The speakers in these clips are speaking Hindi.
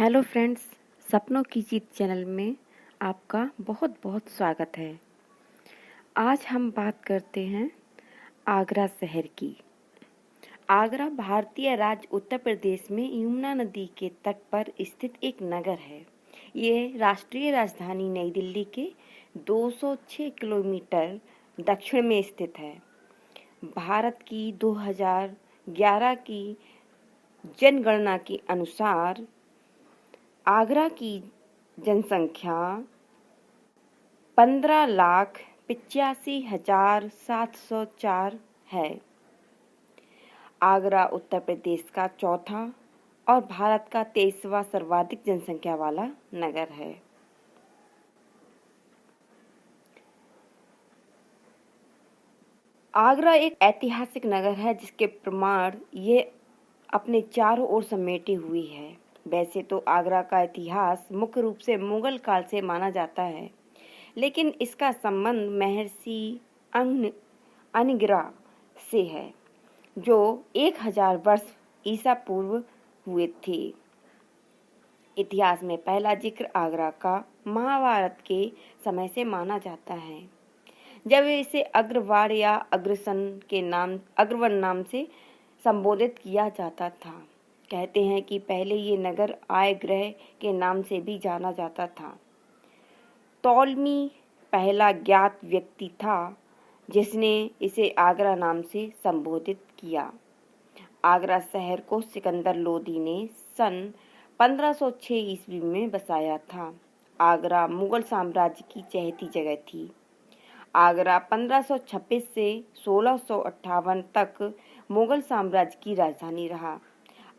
हेलो फ्रेंड्स, सपनों की जीत चैनल में आपका बहुत बहुत स्वागत है। आज हम बात करते हैं आगरा शहर की। आगरा भारतीय राज्य उत्तर प्रदेश में यमुना नदी के तट पर स्थित एक नगर है। ये राष्ट्रीय राजधानी नई दिल्ली के 206 किलोमीटर दक्षिण में स्थित है। भारत की 2011 की जनगणना के अनुसार आगरा की जनसंख्या 15,85,704 है। आगरा उत्तर प्रदेश का चौथा और भारत का 23वां सर्वाधिक जनसंख्या वाला नगर है। आगरा एक ऐतिहासिक नगर है जिसके प्रमाण ये अपने चारों ओर समेटे हुई है। वैसे तो आगरा का इतिहास मुख्य रूप से मुगल काल से माना जाता है, लेकिन इसका संबंध महर्षि अनगिरा से है, जो 1000 वर्ष ईसा पूर्व हुए थे। इतिहास में पहला जिक्र आगरा का महाभारत के समय से माना जाता है, जब इसे अग्रवाड़ या अग्रवन नाम से संबोधित किया जाता था। कहते हैं कि पहले ये नगर आय ग्रह के नाम से भी जाना जाता था। टॉलमी पहला ज्ञात व्यक्ति था जिसने इसे आगरा नाम से संबोधित किया। आगरा शहर को सिकंदर लोदी ने सन 1506 ईस्वी में बसाया था। आगरा मुगल साम्राज्य की चहेती जगह थी। आगरा 1526 से 1658 तक मुगल साम्राज्य की राजधानी रहा।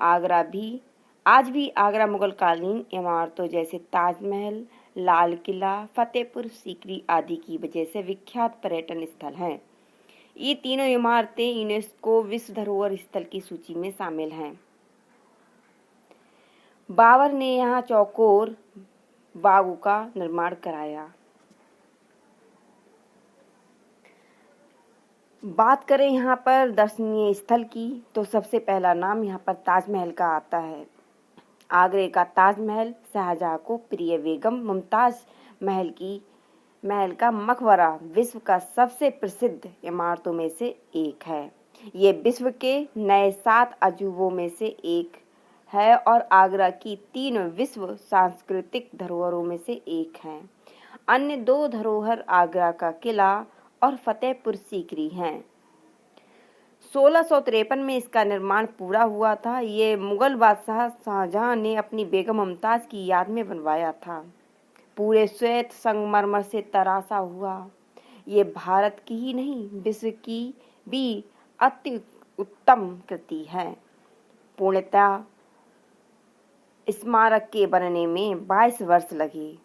आज भी आगरा मुगल कालीन इमारतों जैसे ताजमहल, लाल किला, फतेहपुर सीकरी आदि की वजह से विख्यात पर्यटन स्थल हैं। ये तीनों इमारतें यूनेस्को विश्व धरोहर स्थल की सूची में शामिल हैं। बाबर ने यहाँ चौकोर बागों का निर्माण कराया। बात करें यहाँ पर दर्शनीय स्थल की, तो सबसे पहला नाम यहाँ पर ताजमहल का आता है। आगरे का ताजमहल शाहजहां को प्रिय बेगम मुमताज महल का मकबरा विश्व का सबसे प्रसिद्ध इमारतों में से एक है। ये विश्व के नए 7 अजूबों में से एक है और आगरा की 3 विश्व सांस्कृतिक धरोहरों में से एक है। अन्य 2 धरोहर आगरा का किला और फतेहपुर सीकरी हैं। 1653 में इसका निर्माण पूरा हुआ था। ये मुगल बादशाह शाहजहां ने अपनी बेगम मुमताज की याद में बनवाया था। पूरे श्वेत संगमरमर से तराशा हुआ। ये भारत की ही नहीं, विश्व की भी अति उत्तम कृति है। पूर्णतः स्मारक के बनने में 22 वर्ष लगे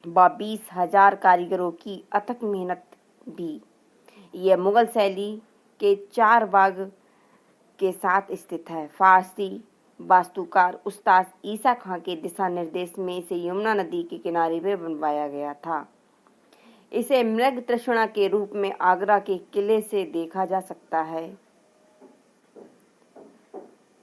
व 20,000 कारीगरों की अथक मेहनत भी। यह मुगल शैली के 4 बाग के साथ स्थित है। फारसी वास्तुकार उस्ताद ईसा खां के दिशा निर्देश में इसे यमुना नदी के किनारे पर बनवाया गया था। इसे मृग तृष्णा के रूप में आगरा के किले से देखा जा सकता है,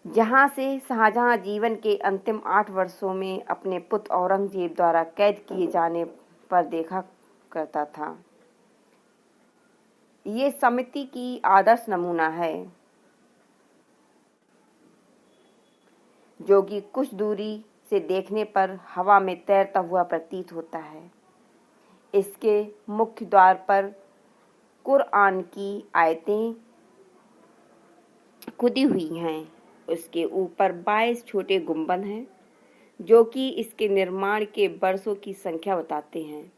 जहां से शाहजहां जीवन के अंतिम 8 वर्षों में अपने पुत्र औरंगजेब द्वारा कैद किए जाने पर देखा करता था। ये समिति की आदर्श नमूना है, जो कि कुछ दूरी से देखने पर हवा में तैरता हुआ प्रतीत होता है। इसके मुख्य द्वार पर कुरआन की आयतें खुदी हुई हैं। उसके ऊपर 22 छोटे गुंबद हैं, जो कि इसके निर्माण के वर्षों की संख्या बताते हैं।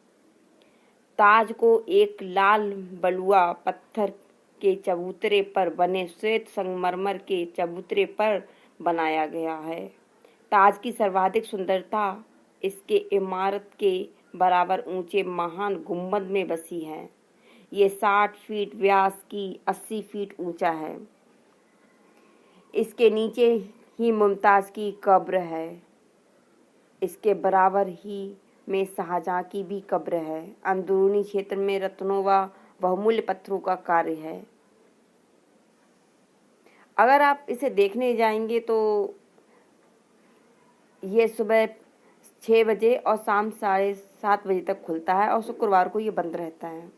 ताज को एक लाल बलुआ पत्थर के चबूतरे पर बने श्वेत संगमरमर के चबूतरे पर बनाया गया है। ताज की सर्वाधिक सुंदरता इसके इमारत के बराबर ऊंचे महान गुंबद में बसी है। ये 60 फीट व्यास की 80 फीट ऊंचा है। इसके नीचे ही मुमताज की कब्र है। इसके बराबर ही में शाहजहां की भी कब्र है। अंदरूनी क्षेत्र में रत्नों व बहुमूल्य पत्थरों का कार्य है। अगर आप इसे देखने जाएंगे तो ये सुबह 6 बजे और शाम 7:30 बजे तक खुलता है और शुक्रवार को ये बंद रहता है।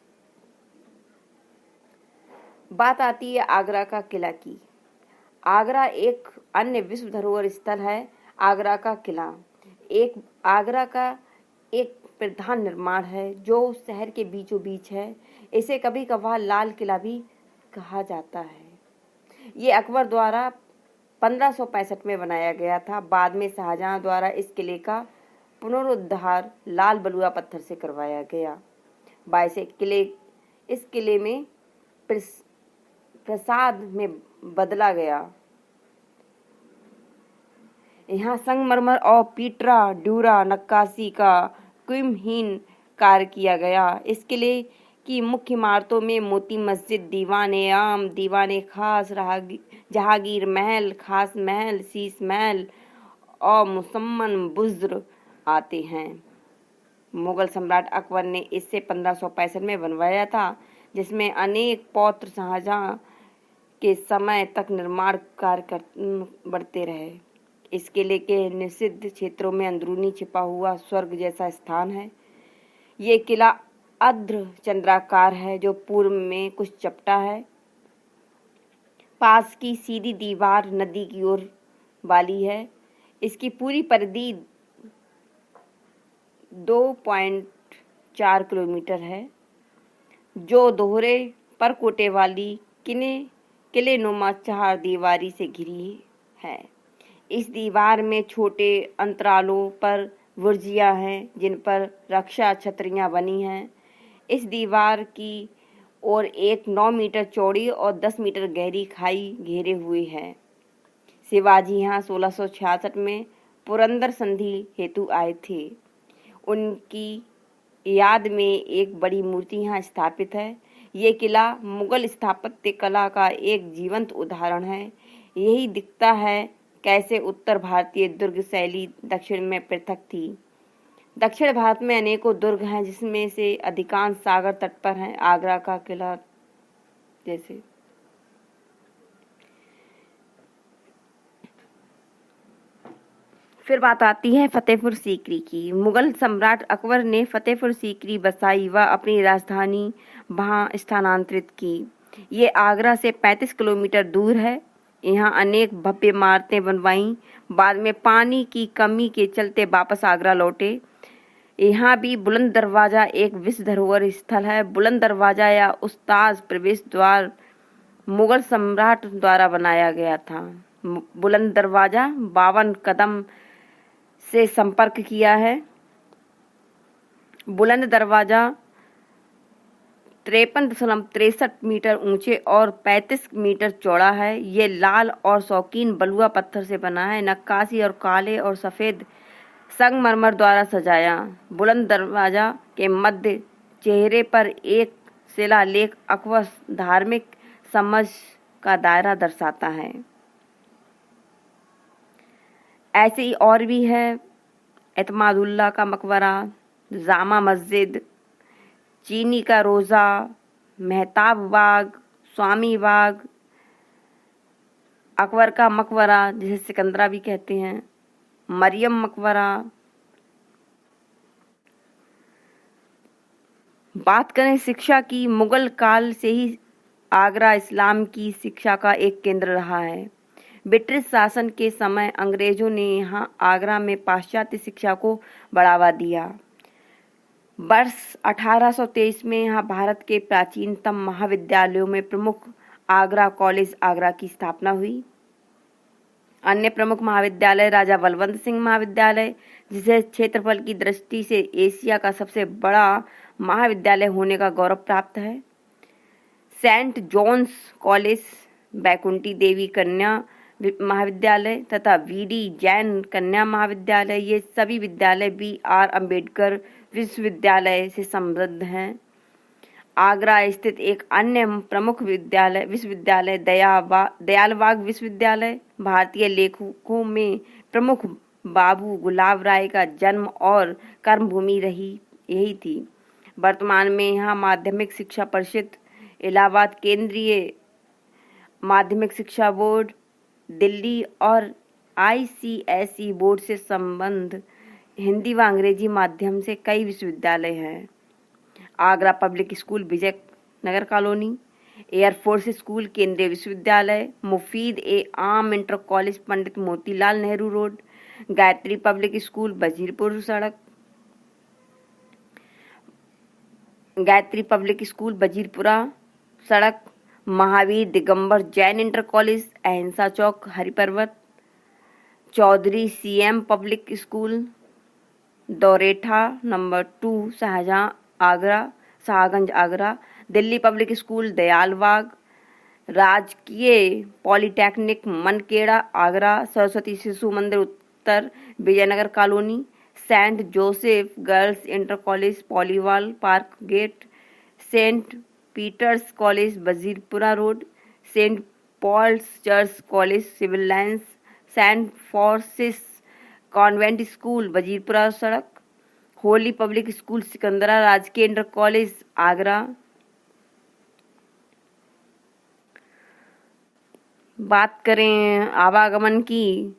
बात आती है आगरा का किला की। आगरा एक अन्य विश्व धरोहर स्थल है। आगरा का किला आगरा का एक प्रधान निर्माण है जो शहर के बीचों बीच है। इसे कभी कभार लाल किला भी कहा जाता है। ये अकबर द्वारा 1565 में बनाया गया था। बाद में शाहजहां द्वारा इस किले का पुनरुद्धार लाल बलुआ पत्थर से करवाया गया। इस किले में प्रसाद में बदला गया। यहाँ संगमरमर और पीटरा ड्यूरा नक्काशी का क़िमहीन कार्य किया गया। इस किले की मुख्य इमारतों में मोती मस्जिद, दीवाने आम, दीवाने खास, जहांगीर महल, खास महल, शीश महल और मुसम्मन बुर्ज आते हैं। मुगल सम्राट अकबर ने इसे 1565 में बनवाया था, जिसमें अनेक पौत्र शाहजहां के समय तक निर्माण कार्य बढ़ते रहे। इस किले के निषिद्ध क्षेत्रों में अंदरूनी छिपा हुआ स्वर्ग जैसा स्थान है। ये किला अर्ध चंद्राकार है जो पूर्व में कुछ चपटा है। पास की सीधी दीवार नदी की ओर वाली है। इसकी पूरी परिधि 2.4 किलोमीटर है, जो दोहरे परकोटे वाली किले नुमा 4 दीवारी से घिरी है। इस दीवार में छोटे अंतरालों पर बुर्जियां हैं, जिन पर रक्षा छतरियां बनी हैं। इस दीवार की ओर एक 9 मीटर चौड़ी और 10 मीटर गहरी खाई घेरे हुए है। शिवाजी यहाँ 1666 में पुरंदर संधि हेतु आए थे। उनकी याद में एक बड़ी मूर्ति यहाँ स्थापित है। ये किला मुगल स्थापत्य कला का एक जीवंत उदाहरण है। यही दिखता है कैसे उत्तर भारतीय दुर्ग शैली दक्षिण में पृथक थी। दक्षिण भारत में अनेकों दुर्ग हैं, जिसमें से अधिकांश सागर तट पर हैं। आगरा का किला जैसे फिर बात आती है फतेहपुर सीकरी की। मुगल सम्राट अकबर ने फतेहपुर सीकरी बसाई व अपनी राजधानी वहां स्थानांतरित की। ये आगरा से 35 किलोमीटर दूर है। यहाँ अनेक भव्य इमारतें बनवाईं। बाद में पानी की कमी के चलते वापस आगरा लौटे। यहाँ भी बुलंद दरवाजा एक विश्व धरोहर स्थल है। बुलंद दरवाजा या उस्ताद प्रवेश द्वार मुगल सम्राट द्वारा बनाया गया था। बुलंद दरवाजा 52 कदम से संपर्क किया है। बुलंद दरवाजा 53.63 मीटर ऊंचे और 35 मीटर चौड़ा है। ये लाल और शौकीन बलुआ पत्थर से बना है। नक्काशी और काले और सफेद संगमरमर द्वारा सजाया। बुलंद दरवाजा के मध्य चेहरे पर एक शिलालेख अकबर धार्मिक समझ का दायरा दर्शाता है। ऐसे ही और भी है एतमादुल्ला का मकबरा, जामा मस्जिद, चीनी का रोज़ा, मेहताब बाग, स्वामी बाग, अकबर का मकबरा जिसे सिकंदरा भी कहते हैं, मरियम मकबरा। बात करें शिक्षा की, मुगल काल से ही आगरा इस्लाम की शिक्षा का एक केंद्र रहा है। ब्रिटिश शासन के समय अंग्रेजों ने यहाँ आगरा में पाश्चात्य शिक्षा को बढ़ावा दिया। वर्ष 1823 में यहाँ भारत के प्राचीनतम महाविद्यालयों में प्रमुख आगरा कॉलेज आगरा की स्थापना हुई। अन्य प्रमुख महाविद्यालय राजा बलवंत सिंह महाविद्यालय, जिसे क्षेत्रफल की दृष्टि से एशिया का सबसे बड़ा महाविद्यालय होने का गौरव प्राप्त है। सेंट जॉन्स कॉलेज, बैकुंठी देवी कन्या महाविद्यालय तथा वीडी जैन कन्या महाविद्यालय, ये सभी विद्यालय BR अम्बेडकर विश्वविद्यालय से समृद्ध हैं। आगरा स्थित एक अन्य प्रमुख विश्वविद्यालय दयालबाग विश्वविद्यालय भारतीय लेखकों में प्रमुख बाबू गुलाब राय का जन्म और कर्मभूमि यही थी। वर्तमान में यहाँ माध्यमिक शिक्षा परिषद, इलाहाबाद केंद्रीय माध्यमिक शिक्षा बोर्ड, दिल्ली और ICSE बोर्ड से संबंध हिंदी व अंग्रेजी माध्यम से कई विश्वविद्यालय हैं। Agra public school Vijay Nagar colony, air force school केंद्रीय विश्वविद्यालय, Mufeed Aam inter college Pandit Motilal Nehru road, Gayatri public school Wazirpur सड़क, गायत्री पब्लिक स्कूल वजीरपुरा सड़क, Mahavir Digambar Jain inter college Ahinsa Chowk Hariparvat, Chaudhary CM public school Dauretha number 2 Shahganj Agra, Delhi public school Dayalbagh, राजकीय polytechnic Mankeda Agra, Saraswati Shishu Mandir Uttar Vijaynagar colony, saint Joseph girls inter college Paliwal park gate, saint Peter's college Wazirpura road, saint Paul's church college civil lines, saint Francis convent school Wazirpura सड़क, होली पब्लिक स्कूल सिकंदरा राजकीय इंटर कॉलेज आगरा। बात करें आवागमन की,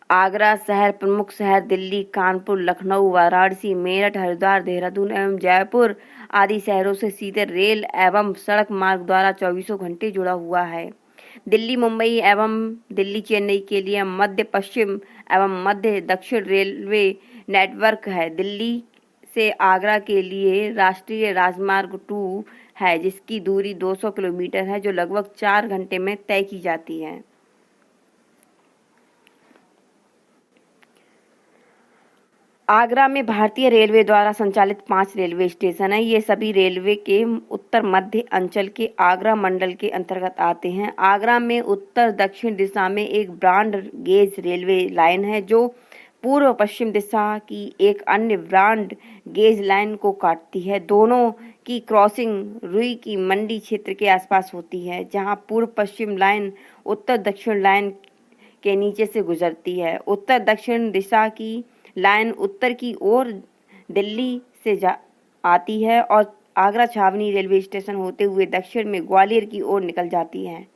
आगरा शहर प्रमुख शहर दिल्ली, कानपुर, लखनऊ, वाराणसी, मेरठ, हरिद्वार, देहरादून एवं जयपुर आदि शहरों से सीधे रेल एवं सड़क मार्ग द्वारा 24 घंटे जुड़ा हुआ है। दिल्ली मुंबई एवं दिल्ली चेन्नई के लिए मध्य पश्चिम एवं मध्य दक्षिण रेलवे नेटवर्क है। दिल्ली से आगरा के लिए राष्ट्रीय राजमार्ग 2 है, जिसकी दूरी 200 किलोमीटर है, जो लगभग 4 घंटे में तय की जाती है। आगरा में भारतीय रेलवे द्वारा संचालित 5 रेलवे स्टेशन हैं। ये सभी रेलवे के उत्तर मध्य अंचल के आगरा मंडल के अंतर्गत आते हैं। आगरा में उत्तर दक्षिण दिशा में एक ब्रॉड गेज रेलवे लाइन है, जो पूर्व पश्चिम दिशा की एक अन्य ब्रॉड गेज लाइन को काटती है। दोनों की क्रॉसिंग रुई की मंडी क्षेत्र के आसपास होती है, जहां पूर्व पश्चिम लाइन उत्तर दक्षिण लाइन के नीचे से गुजरती है। उत्तर दक्षिण दिशा की लाइन उत्तर की ओर दिल्ली से आती है और आगरा छावनी रेलवे स्टेशन होते हुए दक्षिण में ग्वालियर की ओर निकल जाती है।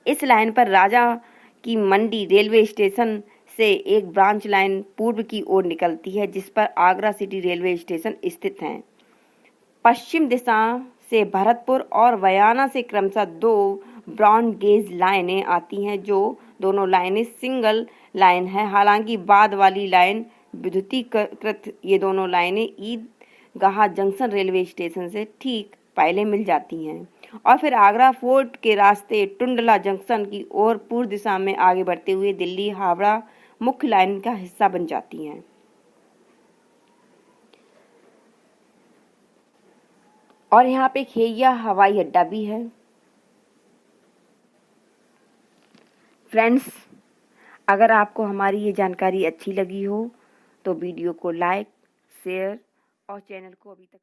इस लाइन पर राजा की मंडी रेलवे स्टेशन से एक ब्रांच लाइन पूर्व की ओर निकलती है, जिस पर आगरा सिटी रेलवे स्टेशन स्थित है। पश्चिम दिशा से भरतपुर और वयाना से क्रमशः 2 ब्रॉड गेज लाइनें आती हैं, जो दोनों लाइनें सिंगल लाइन है। हालांकि बाद वाली लाइन विद्युतीकृत ये दोनों लाइनें ईदगाह जंक्शन रेलवे स्टेशन से ठीक पहले मिल जाती हैं और फिर आगरा फोर्ट के रास्ते टुंडला जंक्शन की ओर पूर्व दिशा में आगे बढ़ते हुए दिल्ली हावड़ा मुख्य लाइन का हिस्सा बन जाती हैं। और यहाँ पे खेइया हवाई अड्डा भी है। फ्रेंड्स, अगर आपको हमारी ये जानकारी अच्छी लगी हो तो वीडियो को लाइक, शेयर और चैनल को अभी तक